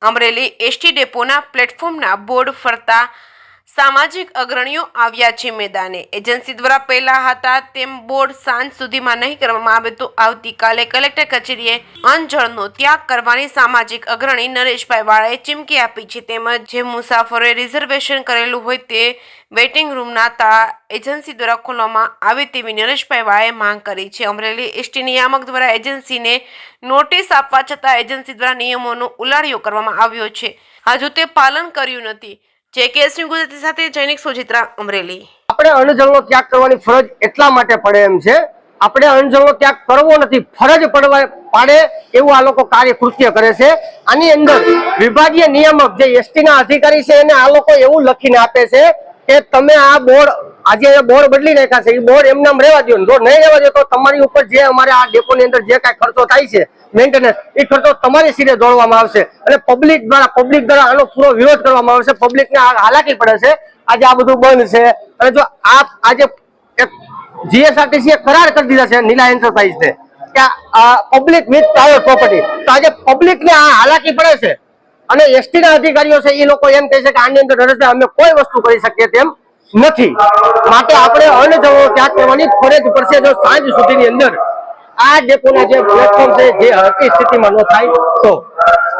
Amreli ST ડેપોના પ્લેટફોર્મના board ફરતા સામાજિક અગ્રણીઓ આવ્યા છે મેદાને। એજન્સી દ્વારા પહેલા હતા તેમ બોર્ડ સાંજ સુધીમાં નહીં કરવામાં આવે તો આવતીકાલે કલેક્ટર કચેરીએ અનજળનો ત્યાગ કરવાની સામાજિક અગ્રણી નરેશભાઈ વાળાએ ચીમકી આપી છે। તેમજ જે મુસાફરોએ રિઝર્વેશન કરેલું હોય તે વેઇટિંગ રૂમના તાળા એજન્સી દ્વારા ખોલવામાં આવે તેવી નરેશભાઈ વાળાએ માંગ કરી છે। અમરેલી એસટી નિયામક દ્વારા એજન્સીને નોટિસ આપવા છતાં એજન્સી દ્વારા નિયમોનો ઉલાળ્યો કરવામાં આવ્યો છે, હજુ તે પાલન કર્યું નથી। જે કેસની ગુજરાતી સાથે જૈનિક સોજિત્રા અમરેલી। આપણે અણજળનો ત્યાગ કરવાની ફરજ એટલા માટે પડે એમ છે, આપણે અણજળનો ત્યાગ કરવો નથી, ફરજ પાડે એવું આ લોકો કાર્યકૃત્ય કરે છે। આની અંદર વિભાગીય નિયામક જે એસટી ના અધિકારી છે એને આ લોકો એવું લખીને આપે છે કે તમે આ બોર્ડ આજે બોર્ડ બદલી નાખ્યા છે, એ બોર્ડ એમને રહેવા દો, જો નહીં રહેવા દો તો તમારી ઉપર જે અમારે આ ડેપોની અંદર જે કાંઈ ખર્ચો થાય છે મેન્ટેનન્સ, એ ખર્ચો તમારી સીધે દોડવામાં આવશે અને પબ્લિક દ્વારા આનો પૂરો વિરોધ કરવામાં આવશે। પબ્લિકને હાલાકી પડે છે, આજે આ બધું બંધ છે અને જો આપ આજે જીએસઆરટીસી કરાર કરી દીધા છે નીલા એન્ટરપ્રાઇઝ ને કે પબ્લિક વિથ પ્રાઇવેટ પ્રોપર્ટી, તો આજે પબ્લિકને આ હાલાકી પડે છે અને એસટી ના અધિકારીઓ છે એ લોકો એમ કહે છે કે આની અંદર અમે કોઈ વસ્તુ કરી શકીએ તેમ નથી, માટે આપણે અણજળનો ત્યાગ કરવાની ફરજ પડશે। જો સાંજ સુધીની અંદર આ ડેપોના જે પ્લેટફોર્મ છે જે હકી સ્થિતિમાં ન થાય તો